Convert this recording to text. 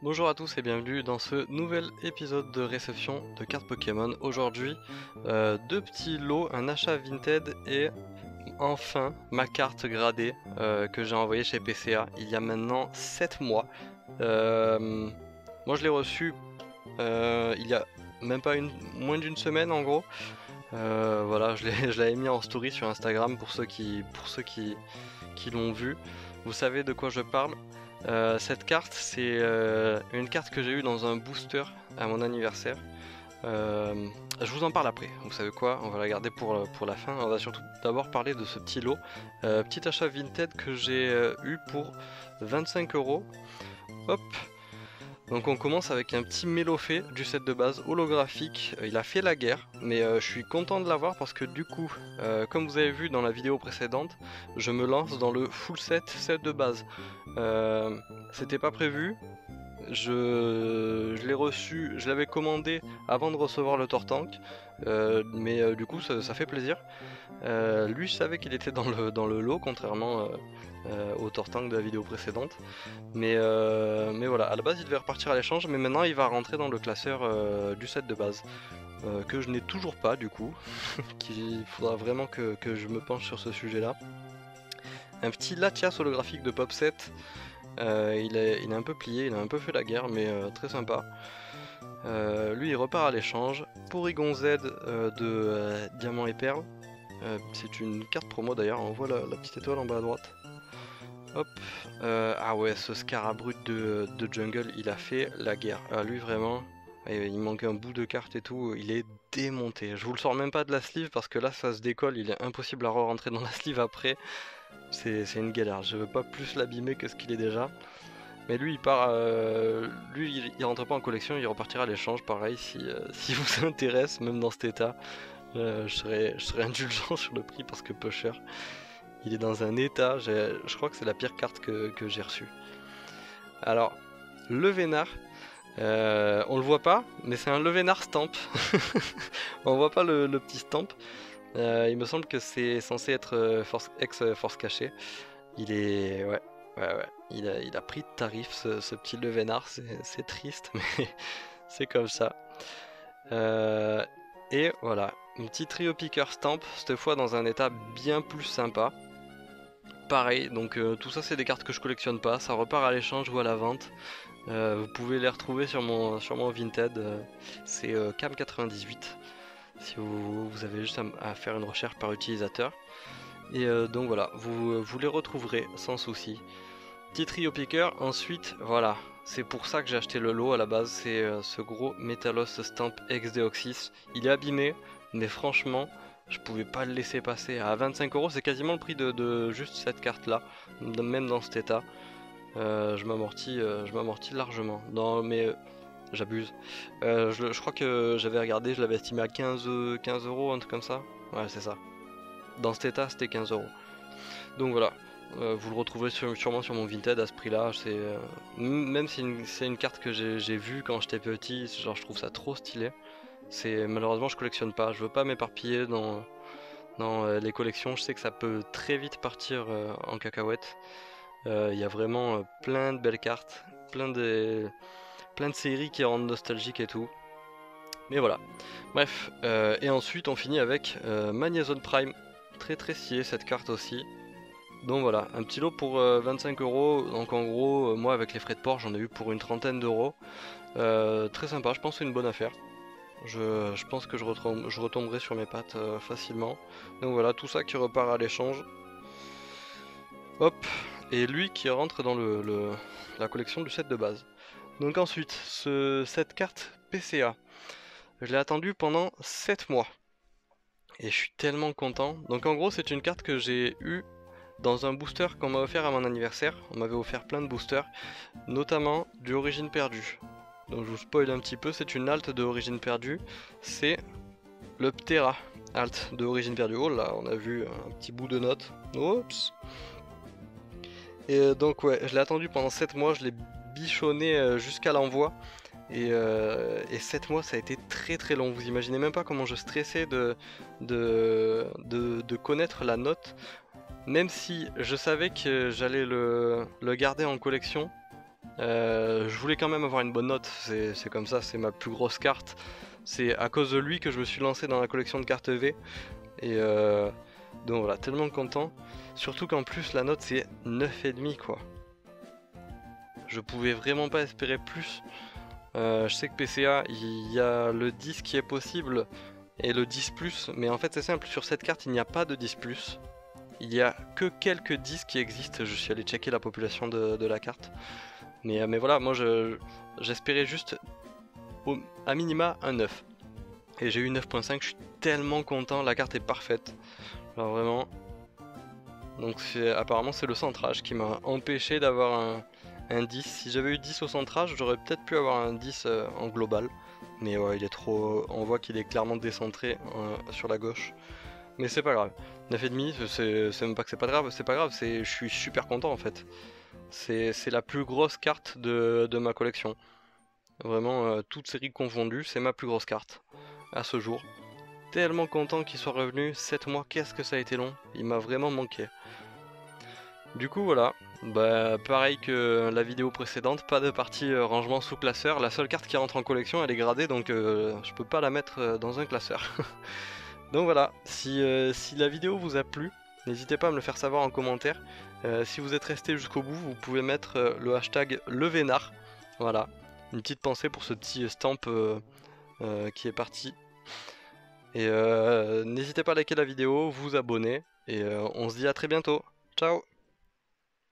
Bonjour à tous et bienvenue dans ce nouvel épisode de réception de cartes Pokémon. Aujourd'hui, deux petits lots, un achat Vinted et enfin ma carte gradée que j'ai envoyée chez PCA il y a maintenant 7 mois. Moi je l'ai reçue il y a même pas moins d'une semaine en gros. Voilà, je l'avais mis en story sur Instagram pour ceux qui l'ont vu. Vous savez de quoi je parle. Cette carte, c'est une carte que j'ai eue dans un booster à mon anniversaire. Je vous en parle après. Vous savez quoi? On va la garder pour la fin. On va surtout d'abord parler de ce petit lot. Petit achat Vinted que j'ai eu pour 25 euros. Hop! Donc on commence avec un petit Mélofée du set de base holographique. Il a fait la guerre, mais je suis content de l'avoir parce que du coup, comme vous avez vu dans la vidéo précédente, je me lance dans le full set de base. C'était pas prévu, je l'ai reçu, je l'avais commandé avant de recevoir le Tortank, mais du coup ça fait plaisir. Lui je savais qu'il était dans le lot, contrairement au Tortank de la vidéo précédente. Mais voilà, à la base il devait repartir à l'échange, mais maintenant il va rentrer dans le classeur du set de base. Que je n'ai toujours pas du coup, qu'il faudra vraiment que je me penche sur ce sujet là. Un petit Latias holographique de Pop 7. Il est un peu plié, il a un peu fait la guerre, mais très sympa. Lui il repart à l'échange. Porygon Z de Diamant et Perle. C'est une carte promo d'ailleurs, on voit la petite étoile en bas à droite. Hop, ah ouais, ce Scarabrut de Jungle, il a fait la guerre. Lui vraiment, il manque un bout de carte et tout, il est démonté. Je vous le sors même pas de la sleeve parce que là ça se décolle, il est impossible à re-rentrer dans la sleeve après. C'est une galère, je veux pas plus l'abîmer que ce qu'il est déjà. Mais lui il part, lui il rentre pas en collection, il repartira à l'échange, pareil, si vous intéresse, même dans cet état. Je serais indulgent sur le prix parce que peu cher. Il est dans un état, je crois que c'est la pire carte que j'ai reçue. Alors, le Vénard, on le voit pas, mais c'est un Le Vénard stamp. On voit pas le petit stamp. Il me semble que c'est censé être ex-force cachée. Il est... ouais. Il a pris de tarif ce petit Le Vénard, c'est triste, mais c'est comme ça. Et voilà, une petite Trio Picker stamp, cette fois dans un état bien plus sympa. Pareil, donc tout ça c'est des cartes que je collectionne pas, ça repart à l'échange ou à la vente. Vous pouvez les retrouver sur mon Vinted, c'est Cam98, si vous avez juste à faire une recherche par utilisateur. Et donc voilà, vous les retrouverez sans souci. Petit trio picker, ensuite voilà, c'est pour ça que j'ai acheté le lot à la base, c'est ce gros Metalos Stamp XDeoxys. Il est abîmé, mais franchement, je pouvais pas le laisser passer. À 25 euros, c'est quasiment le prix de juste cette carte là, même dans cet état. Je m'amortis largement. Non, mais j'abuse. Je crois que j'avais regardé, je l'avais estimé à 15 euros, un truc comme ça. Ouais, c'est ça. Dans cet état, c'était 15 euros. Donc voilà. Vous le retrouverez sûrement sur mon Vinted à ce prix là. Même si c'est une carte que j'ai vue quand j'étais petit, genre je trouve ça trop stylé. Malheureusement je collectionne pas, je veux pas m'éparpiller dans les collections, je sais que ça peut très vite partir en cacahuète. Il y a vraiment plein de belles cartes, plein de séries qui rendent nostalgique et tout. Mais voilà. Bref, et ensuite on finit avec Magnezone Prime. Très très stylé cette carte aussi. Donc voilà, un petit lot pour 25 euros. Donc en gros, moi avec les frais de port, j'en ai eu pour une trentaine d'euros. Très sympa, je pense que c'est une bonne affaire. Je pense que je retomberai sur mes pattes facilement. Donc voilà, tout ça qui repart à l'échange. Hop, et lui qui rentre dans la collection du set de base. Donc ensuite, cette carte PCA, je l'ai attendue pendant 7 mois. Et je suis tellement content. Donc en gros, c'est une carte que j'ai eue dans un booster qu'on m'a offert à mon anniversaire. On m'avait offert plein de boosters, notamment du Origine Perdue. Donc je vous spoil un petit peu, c'est une alt de Origine Perdue. C'est le Ptera alt de Origine Perdue. Oh là, on a vu un petit bout de note. Oups. Et donc ouais, je l'ai attendu pendant 7 mois, je l'ai bichonné jusqu'à l'envoi. Et 7 mois ça a été très très long, vous imaginez même pas comment je stressais de connaître la note. Même si je savais que j'allais le garder en collection, Je voulais quand même avoir une bonne note, c'est comme ça, c'est ma plus grosse carte. C'est à cause de lui que je me suis lancé dans la collection de cartes V. Et donc voilà, tellement content. Surtout qu'en plus la note c'est 9,5 quoi. Je pouvais vraiment pas espérer plus. Je sais que PCA, il y a le 10 qui est possible et le 10+, mais en fait c'est simple, sur cette carte il n'y a pas de 10+. Il y a que quelques 10 qui existent, je suis allé checker la population de la carte. Mais voilà, moi j'espérais juste à minima un 9. Et j'ai eu 9.5, je suis tellement content, la carte est parfaite. Alors vraiment. Donc apparemment c'est le centrage qui m'a empêché d'avoir un 10. Si j'avais eu 10 au centrage, j'aurais peut-être pu avoir un 10 en global. Mais ouais, il est trop. On voit qu'il est clairement décentré sur la gauche. Mais c'est pas grave. 9,5, c'est même pas que c'est pas grave, je suis super content en fait. C'est la plus grosse carte de ma collection. Vraiment, toutes séries confondues, c'est ma plus grosse carte à ce jour. Tellement content qu'il soit revenu, 7 mois, qu'est-ce que ça a été long, il m'a vraiment manqué. Du coup voilà, bah pareil que la vidéo précédente, pas de partie rangement sous classeur, la seule carte qui rentre en collection elle est gradée donc je peux pas la mettre dans un classeur. Donc voilà, si la vidéo vous a plu, n'hésitez pas à me le faire savoir en commentaire. Si vous êtes resté jusqu'au bout, vous pouvez mettre le hashtag levénard. Voilà, une petite pensée pour ce petit stamp qui est parti. Et n'hésitez pas à liker la vidéo, vous abonner, et on se dit à très bientôt. Ciao!